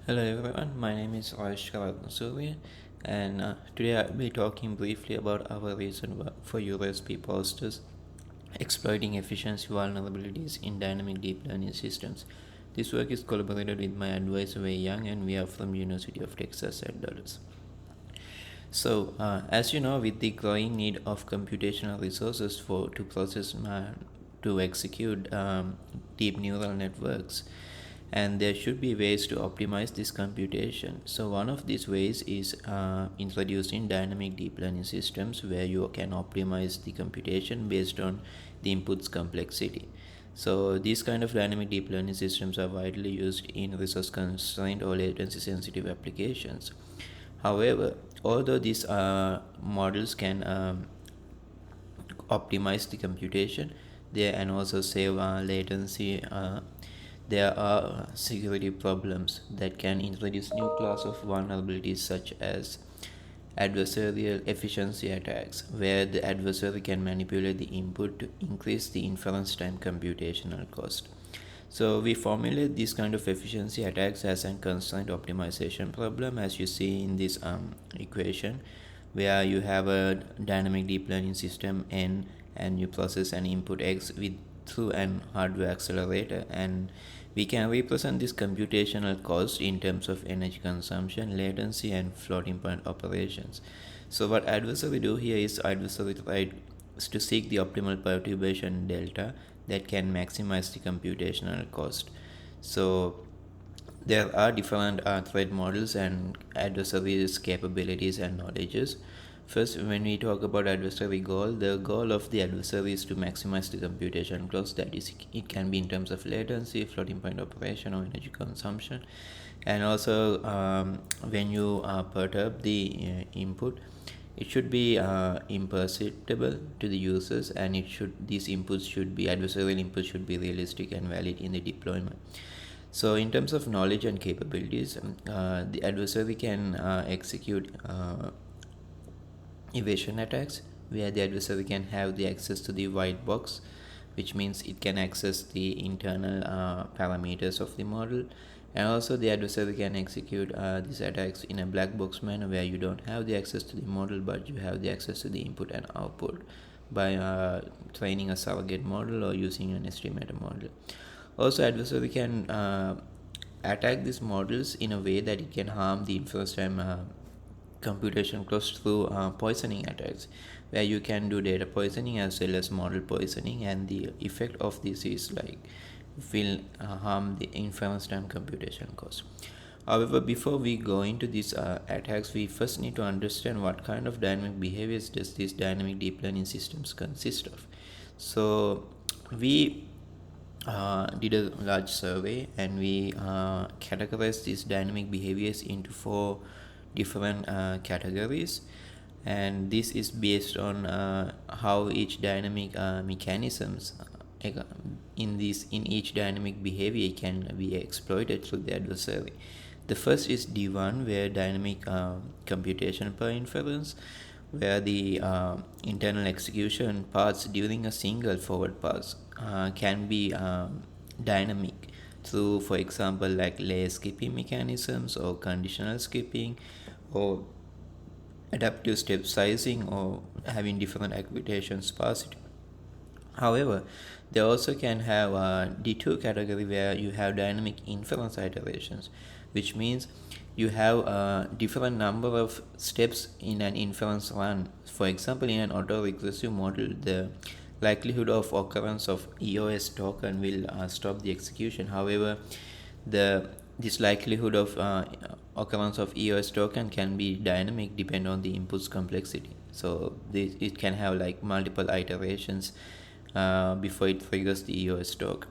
Hello everyone, my name is Raj Surya, and today I'll be talking briefly about our recent work for EuroS&P posters exploiting efficiency vulnerabilities in dynamic deep learning systems. This work is collaborated with my advisor Wei Yang, and we are from University of Texas at Dallas. As you know, with the growing need of computational resources for to process to execute deep neural networks, and there should be ways to optimize this computation. So one of these ways is introducing dynamic deep learning systems where you can optimize the computation based on the input's complexity. So these kind of dynamic deep learning systems are widely used in resource constrained or latency sensitive applications. However, although these models can optimize the computation there and also save latency, there are security problems that can introduce new class of vulnerabilities such as adversarial efficiency attacks, where the adversary can manipulate the input to increase the inference time computational cost. So we formulate this kind of efficiency attacks as a constraint optimization problem, as you see in this equation, where you have a dynamic deep learning system N and you process an input X with through an hardware accelerator, and we can represent this computational cost in terms of energy consumption, latency, and floating point operations. So what adversary do here is adversary tries to seek the optimal perturbation delta that can maximize the computational cost. So there are different threat models and adversaries capabilities and knowledges. First, when we talk about adversary goal, the goal of the adversary is to maximize the computation cost. That is, it can be in terms of latency, floating point operation, or energy consumption. And also, when you perturb the input, it should be imperceptible to the users, and these inputs should be adversarial inputs should be realistic and valid in the deployment. So in terms of knowledge and capabilities, the adversary can execute evasion attacks, where the adversary can have the access to the white box, which means it can access the internal parameters of the model. And also the adversary can execute these attacks in a black box manner, where you don't have the access to the model but you have the access to the input and output by training a surrogate model or using an estimator model. Also, adversary can attack these models in a way that it can harm the inference time computation cost through poisoning attacks, where you can do data poisoning as well as model poisoning, and the effect of this is like will harm the inference time computation cost. However, before we go into these attacks, we first need to understand what kind of dynamic behaviors does these dynamic deep learning systems consist of. So we did a large survey, and we categorized these dynamic behaviors into four different categories, and this is based on how each dynamic mechanisms in each dynamic behavior can be exploited through the adversary. The first is D1, where dynamic computation per inference, where the internal execution paths during a single forward pass can be dynamic through, for example, like layer skipping mechanisms or conditional skipping or adaptive step sizing or having different aggregation sparsity. However, they also can have a D2 category, where you have dynamic inference iterations, which means you have a different number of steps in an inference run. For example, in an auto-regressive model, the likelihood of occurrence of EOS token will stop the execution. However, this likelihood of occurrence of EOS token can be dynamic depending on the input's complexity. So it can have like multiple iterations before it triggers the EOS token.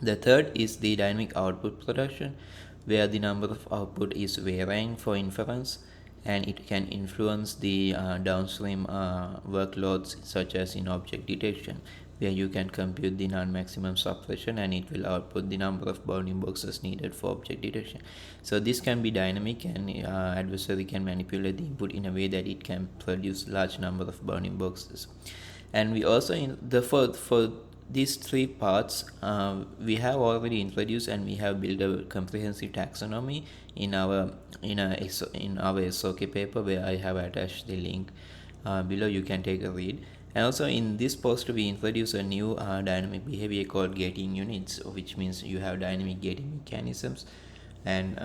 The third is the dynamic output production, where the number of output is varying for inference, and it can influence the downstream workloads, such as in object detection, where you can compute the non-maximum suppression and it will output the number of bounding boxes needed for object detection. So this can be dynamic, and adversary can manipulate the input in a way that it can produce large number of bounding boxes. And we also in the for these three parts we have already introduced, and we have built a comprehensive taxonomy in our in our SOK paper, where I have attached the link below. You can take a read. And also in this post we introduce a new dynamic behavior called gating units, which means you have dynamic gating mechanisms. And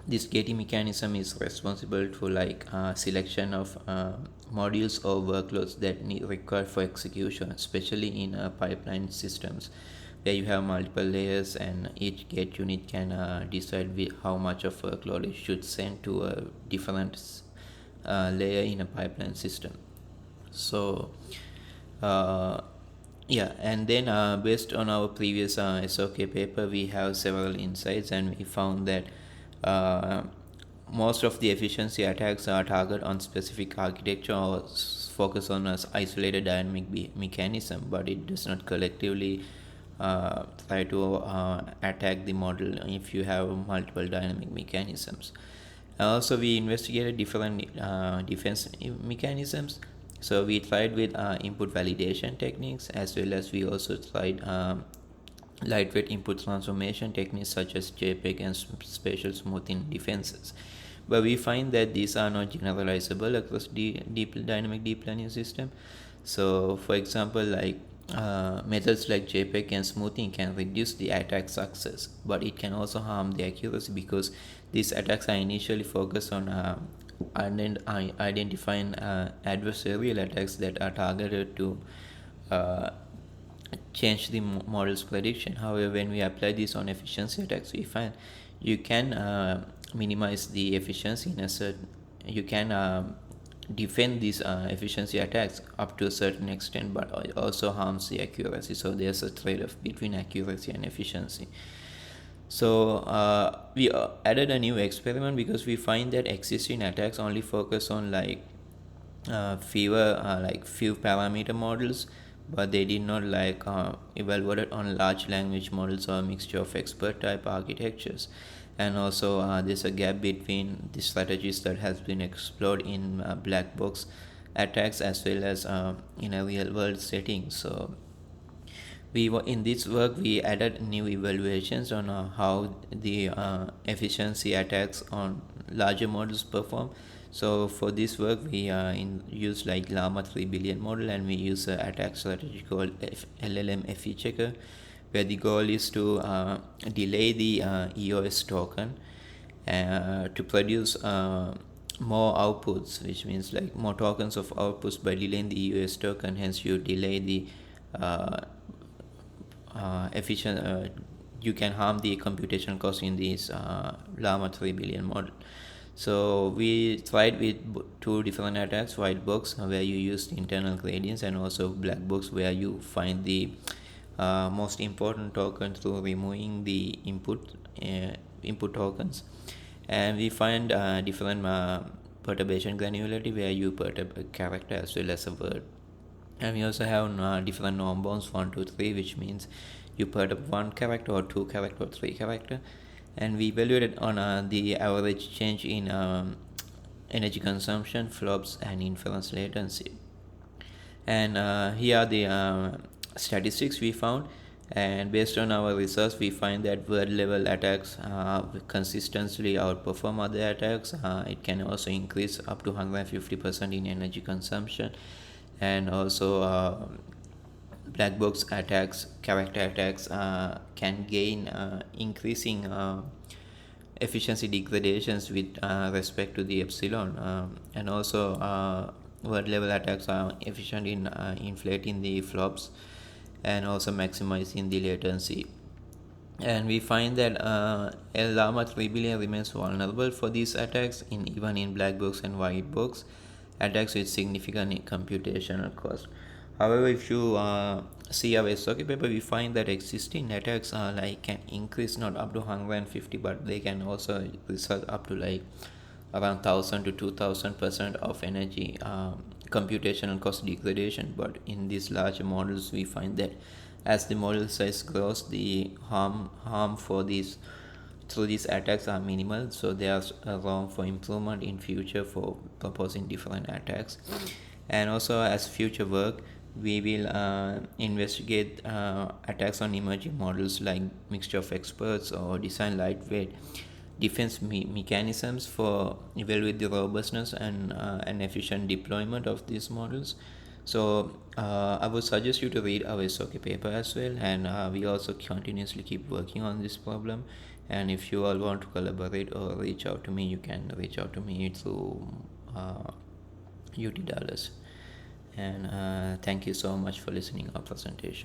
this gating mechanism is responsible for like selection of modules or workloads that need required for execution, especially in pipeline systems where you have multiple layers, and each gate unit can decide how much of workload it should send to a different layer in a pipeline system. So uh, yeah, and then based on our previous SOK paper, we have several insights, and we found that uh, most of the efficiency attacks are target on specific architecture or focus on an isolated dynamic mechanism, but it does not collectively try to attack the model if you have multiple dynamic mechanisms. Also, we investigated different defense mechanisms. So we tried with input validation techniques, as well as we also tried lightweight input transformation techniques such as JPEG and spatial smoothing defenses. But we find that these are not generalizable across dynamic deep learning system. So, for example, like methods like JPEG and smoothing can reduce the attack success, but it can also harm the accuracy, because these attacks are initially focused on identifying adversarial attacks that are targeted to uh, change the model's prediction. However, when we apply this on efficiency attacks, we find you can minimize the efficiency in a certain. You can defend these efficiency attacks up to a certain extent, but it also harms the accuracy. So there's a trade-off between accuracy and efficiency. So we added a new experiment, because we find that existing attacks only focus on few parameter models, but they did not evaluate on large language models or a mixture of expert type architectures. And also there's a gap between the strategies that has been explored in black box attacks, as well as in a real world setting. So in this work we added new evaluations on how the efficiency attacks on larger models perform. So for this work we use like llama 3 billion model, and we use an attack strategy called llm fe checker, where the goal is to delay the EOS token to produce more outputs, which means like more tokens of outputs by delaying the EOS token. Hence you delay the uh, efficient you can harm the computation cost in this llama 3 billion model. So we tried with two different attacks: white box, where you use internal gradients, and also black box, where you find the most important token through removing the input tokens. And we find different perturbation granularity, where you perturb a character as well as a word. And we also have different norm bounds 1, 2, 3, which means you perturb one character or two character or three character. And we evaluated on the average change in energy consumption, flops, and inference latency. And here are the statistics we found. And based on our research, we find that word level attacks consistently outperform other attacks. It can also increase up to 150% in energy consumption. And also black box attacks, character attacks can gain increasing efficiency degradations with respect to the epsilon. And also word level attacks are efficient in inflating the flops, and also maximizing the latency. And we find that llama 3 billion remains vulnerable for these attacks, even in black box and white box attacks with significant computational cost. However, if you see our SOK paper, we find that existing attacks can increase not up to 150, but they can also result up to like around 1000 to 2000% of energy computational cost degradation. But in these large models, we find that as the model size grows, the harm for these through these attacks are minimal. So there's room for improvement in future for proposing different attacks. And also, as future work, We will investigate attacks on emerging models like mixture of experts or design lightweight defense mechanisms for evaluate the robustness and efficient deployment of these models. So I would suggest you to read our SOK paper as well, and we also continuously keep working on this problem. And if you all want to collaborate or reach out to me, you can reach out to me through UT Dallas. And thank you so much for listening our presentation.